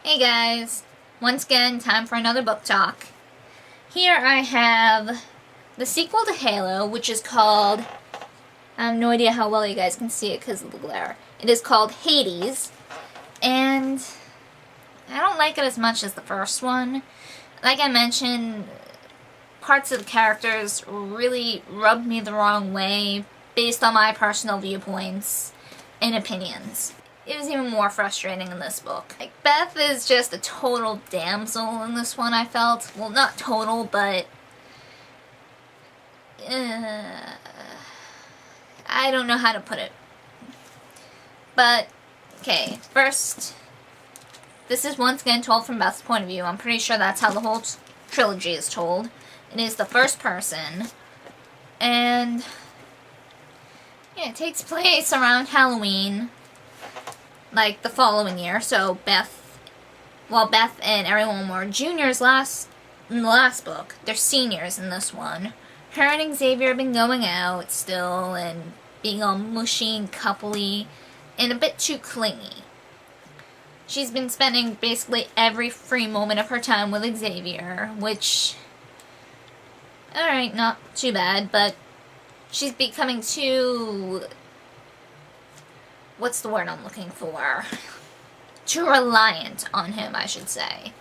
Hey guys, once again, time for another book talk. Here I have the sequel to Halo, which is called, I have no idea how well you guys can see it because of the glare. It is called Hades, and I don't like it as much as the first one. Like I mentioned, parts of the characters really rubbed me the wrong way based on my personal viewpoints and opinions. It was even more frustrating in this book. Like, Beth is just a total damsel in this one, I felt. Well, not total, but I don't know how to put it. But, okay, first, this is once again told from Beth's point of view. I'm pretty sure that's how the whole trilogy is told. It is the first person, and yeah, it takes place around Halloween, like the following year. So Beth and everyone were juniors in the last book, they're seniors in this one. Her and Xavier have been going out still and being all mushy and coupley and a bit too clingy. She's been spending basically every free moment of her time with Xavier, which, alright, not too bad, but she's becoming too, what's the word I'm looking for? Too reliant on him, I should say,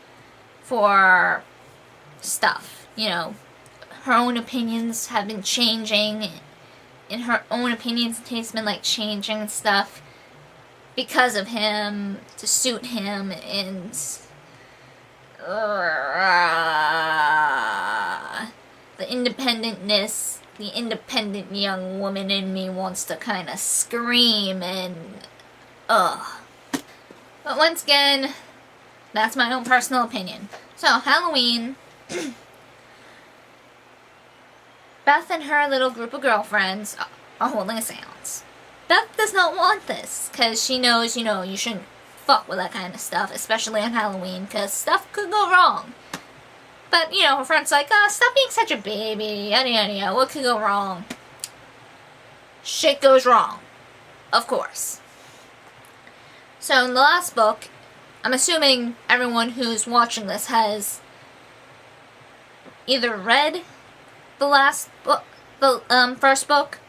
for stuff. You know, her own opinions have been changing, and her own opinions and tastes been like changing and stuff because of him, to suit him, and the independentness, the independent young woman in me wants to kind of scream and But once again, that's my own personal opinion. So, Halloween, Beth and her little group of girlfriends are holding a seance. Beth does not want this, because she knows, you shouldn't fuck with that kind of stuff, especially on Halloween, because stuff could go wrong. But, her friend's like, stop being such a baby, yada yada yada, what could go wrong? Shit goes wrong. Of course. So, in the last book, I'm assuming everyone who's watching this has either read the last book, the first book,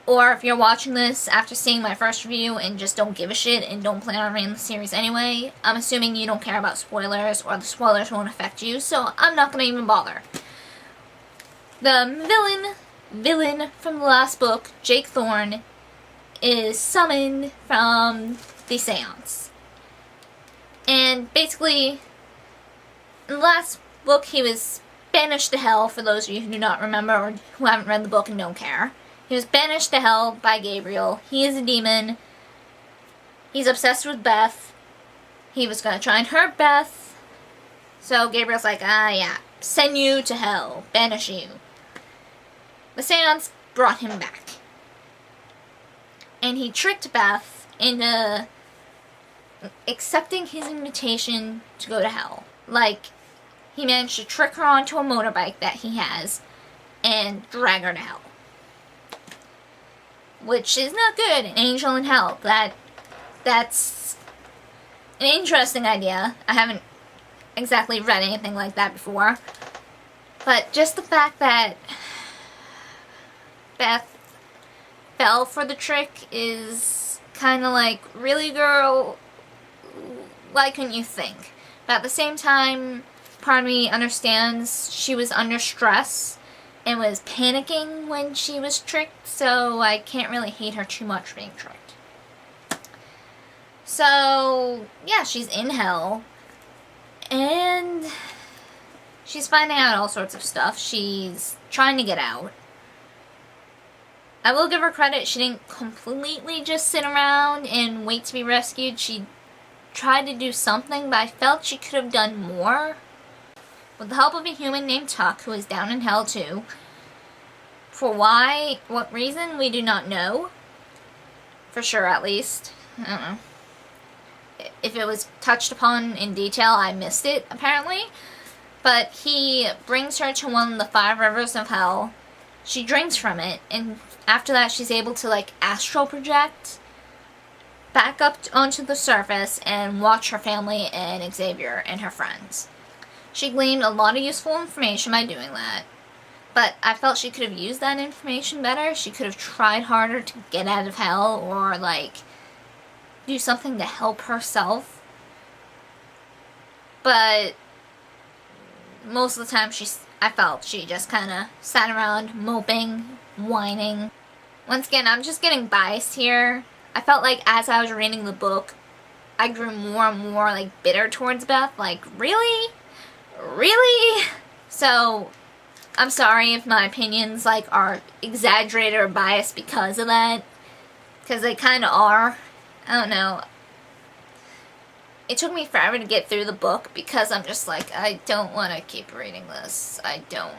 or if you're watching this after seeing my first review and just don't give a shit and don't plan on reading the series anyway, I'm assuming you don't care about spoilers, or the spoilers won't affect you, so I'm not gonna even bother. The villain from the last book, Jake Thorne, is summoned from the seance. And basically, in the last book, he was banished to hell, for those of you who do not remember or who haven't read the book and don't care. He was banished to hell by Gabriel. He is a demon. He's obsessed with Beth. He was going to try and hurt Beth. So Gabriel's like, yeah, send you to hell. Banish you. The seance brought him back. And he tricked Beth into accepting his invitation to go to hell. Like, he managed to trick her onto a motorbike that he has and drag her to hell. Which is not good, an angel in hell. That's an interesting idea. I haven't exactly read anything like that before. But just the fact that Beth fell for the trick is kind of like, really, girl? Why couldn't you think? But at the same time, part of me understands she was under stress and was panicking when she was tricked, so I can't really hate her too much for being tricked. So, yeah, she's in hell, and she's finding out all sorts of stuff. She's trying to get out. I will give her credit, she didn't completely just sit around and wait to be rescued. She tried to do something, but I felt she could have done more. With the help of a human named Tuck, who is down in hell too. For what reason, we do not know. For sure, at least. I don't know. If it was touched upon in detail, I missed it, apparently. But he brings her to one of the 5 rivers of hell. She drinks from it, and after that she's able to, like, astral project. back up onto the surface and watch her family and Xavier and her friends. She gleaned a lot of useful information by doing that, but I felt she could have used that information better. She could have tried harder to get out of hell, or like do something to help herself. But most of the time I felt she just kind of sat around moping, whining. Once again, I'm just getting biased here. I felt like as I was reading the book, I grew more and more like bitter towards Beth. Like, really? Really? So, I'm sorry if my opinions like are exaggerated or biased because of that. Because they kind of are. I don't know. It took me forever to get through the book because I'm just like, I don't want to keep reading this. I don't.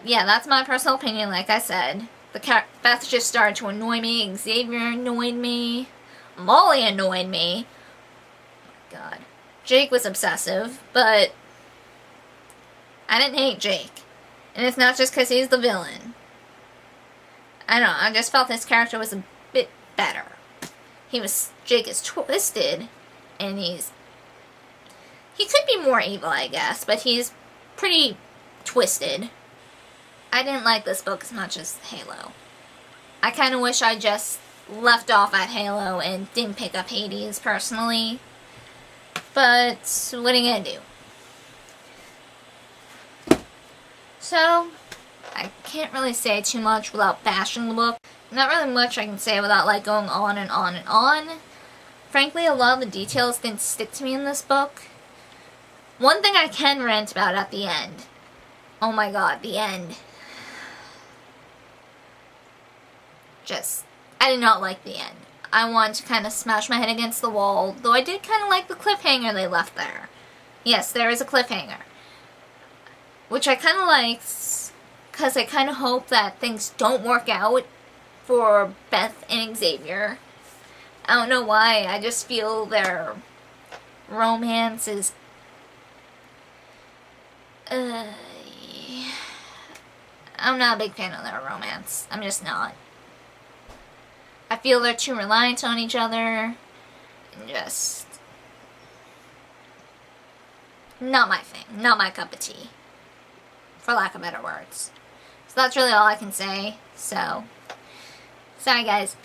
Yeah, that's my personal opinion, like I said. Beth just started to annoy me. Xavier annoyed me. Molly annoyed me. Oh my God. Jake was obsessive, but I didn't hate Jake. And it's not just because he's the villain. I don't know, I just felt his character was a bit better. Jake is twisted, and he could be more evil, I guess, but he's pretty twisted. I didn't like this book as much as Halo. I kind of wish I just left off at Halo and didn't pick up Hades, personally. But, what are you gonna do? So, I can't really say too much without bashing the book. Not really much I can say without like going on and on and on. Frankly, a lot of the details didn't stick to me in this book. One thing I can rant about at the end. Oh my God, the end. I did not like the end. I wanted to kind of smash my head against the wall, though I did kind of like the cliffhanger they left there. Yes, there is a cliffhanger. Which I kind of liked, because I kind of hope that things don't work out for Beth and Xavier. I don't know why, I just feel their romance is... I'm not a big fan of their romance. I'm just not. I feel they're too reliant on each other, and just... not my thing. Not my cup of tea. For lack of better words. So that's really all I can say, so... sorry guys.